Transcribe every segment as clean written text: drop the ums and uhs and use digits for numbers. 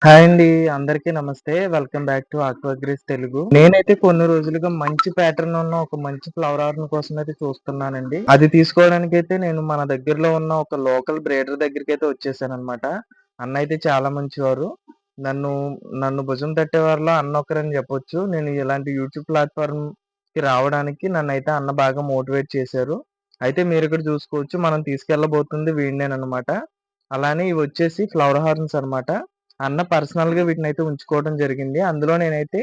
Hi అండి. అందరికీ నమస్తే. Welcome back to Aquagrees Telugu. నేనైతే కొన్ని రోజులుగా మంచి ప్యాటర్న్ ఉన్న ఒక మంచి ఫ్లవర్ ఆర్ట్ కోసం అయితే చూస్తున్నానండి. అది తీసుకోవడానికైతే నేను మన దగ్గరలో ఉన్న ఒక లోకల్ బ్రీడర్ దగ్గరికైతే వచ్చేసాననమాట. అన్న అయితే చాలా మంచివారు. నన్ను నన్ను భుజం తట్టేవారిలో అన్న ఒకరని చెప్పొచ్చు. నేను ఇలాంటి యూట్యూబ్ ప్లాట్‌ఫార్మ్‌కి రావడానికి నన్నైతే అన్న బాగా మోటివేట్ చేశారు. అయితే మీరిక్కడ చూసుకోవచ్చు మనం తీసుకెళ్ళబోతుంది వీడినేననమాట. అలానే ఇవొచ్చేసి ఫ్లవర్ హార్న్స్ అనమాట. అన్న పర్సనల్‌గా వీటినైతే ఉంచుకోవడం జరిగింది. అందులో నేనైతే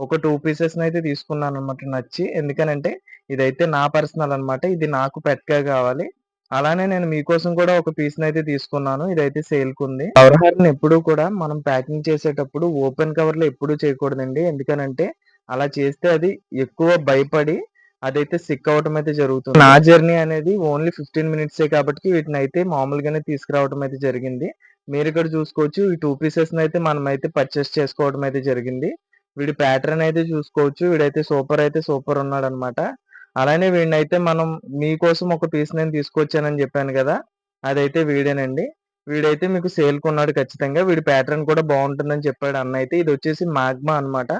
ఒక 2 పీసెస్‌నైతే తీసుకున్నాననమాట నచ్చి. ఎందుకనంటే ఇదైతే నా పర్సనల్ అనమాట. ఇది నాకు పెట్‌గా కావాలి. అలానే నేను మీకోసం కూడా ఒక పీస్‌నైతే తీసుకున్నాను. ఇదైతే సేల్‌కుంది. ఫ్లవర్ హార్న్ ఎప్పుడూ కూడా మనం ప్యాకింగ్ చేసేటప్పుడు ఓపెన్ కవర్‌లో ఎప్పుడూ చేయకూడదండి. ఎందుకనంటే అలా చేస్తే అది ఎక్కువ భయపడి అదైతే సిక్ అవ్వటం అయితే జరుగుతుంది. నా జర్నీ అనేది ఓన్లీ 15 మినిట్సే కాబట్టి వీటినైతే మామూలుగానే తీసుకురావడం అయితే జరిగింది. మీరిక్కడ చూసుకోవచ్చు. ఈ 2 పీసెస్‌నైతే మనమైతే పర్చేస్ చేసుకోవడం అయితే జరిగింది. వీడి ప్యాటర్న్ అయితే చూసుకోవచ్చు. వీడైతే సూపర్ ఉన్నాడనమాట. అలానే వీడినైతే మనం మీకోసం ఒక పీస్ నేను తీసుకొచ్చానని చెప్పాను గదా! అదైతే వీడేనండి. వీడైతే మీకు సేల్‌కున్నాడు ఖచ్చితంగా. వీడి ప్యాటర్న్ కూడా బావుంటుందని చెప్పాడు అన్నయితే. ఇదొచ్చేసి మాగ్మా అనమాట.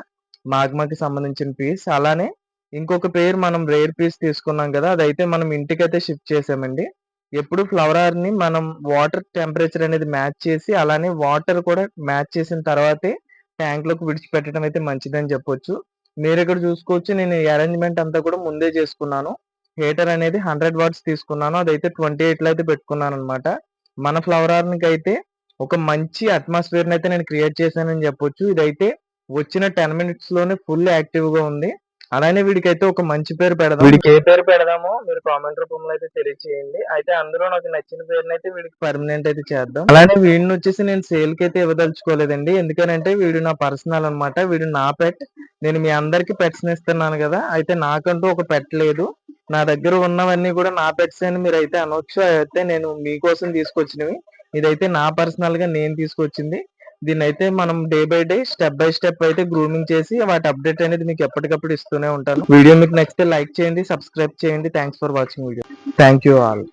మాగ్మాకి సంబంధించిన పీస్. అలానే ఇంకొక పేరు మనం రేర్ పీస్ తీసుకున్నాం గదా! అదైతే మనం ఇంటికైతే షిఫ్ట్ చేసామండి. ఎప్పుడు ఫ్లవర్ ఆర్‌ని మనం వాటర్ టెంపరేచర్ అనేది మ్యాచ్ చేసి, అలానే వాటర్ కూడా మ్యాచ్ చేసిన తర్వాతే ట్యాంక్‌లోకి విడిచిపెట్టడం అయితే మంచిదని చెప్పొచ్చు. మీరిక్కడ చూసుకోవచ్చు నేను ఈ అరేంజ్‌మెంట్ అంతా కూడా ముందే చేసుకున్నాను. హీటర్ అనేది 100 వాట్స్ తీసుకున్నాను. అదైతే 28లో అయితే పెట్టుకున్నాననమాట. మన ఫ్లవర్ ఆర్‌నికైతే ఒక మంచి అట్మాస్ఫియర్‌నయితే నేను క్రియేట్ చేశానని చెప్పొచ్చు. ఇదైతే వచ్చిన 10 మినిట్స్‌లోనే ఫుల్ యాక్టివ్‌గా ఉంది. అలానే వీడికైతే ఒక మంచి పేరు పెడదాం. వీడికి ఏ పేరు పెడదామో మీరు కామెంట్ రూపంలో అయితే తెలియచేయండి. అయితే అందులో నాకు నచ్చిన పేరునైతే వీడికి పర్మనెంట్ అయితే చేద్దాం. అలానే వీడినొచ్చేసి నేను సేల్‌కైతే ఇవ్వదలుచుకోలేదండి. ఎందుకనంటే వీడు నా పర్సనల్ అనమాట. వీడు నా పెట్. నేను మీ అందరికి పెట్స్‌ని ఇస్తున్నాను గదా! అయితే నాకంటూ ఒక పెట్ లేదు. నా దగ్గర ఉన్నవన్నీ కూడా నా పెట్సే అని మీరైతే అనొచ్చు. అయితే నేను మీకోసం తీసుకొచ్చినవి. ఇదైతే నా పర్సనల్‌గా నేను తీసుకొచ్చింది. దీన్నైతే మనం day by day, step by step అయితే గ్రూమింగ్ చేసి వాటి అప్డేట్ అనేది మీకు ఎప్పటికప్పుడు ఇస్తూనే ఉంటాను. వీడియో మీకు నచ్చితే లైక్ చేయండి, సబ్స్క్రైబ్ చేయండి. Thanks for watching video. Thank you all.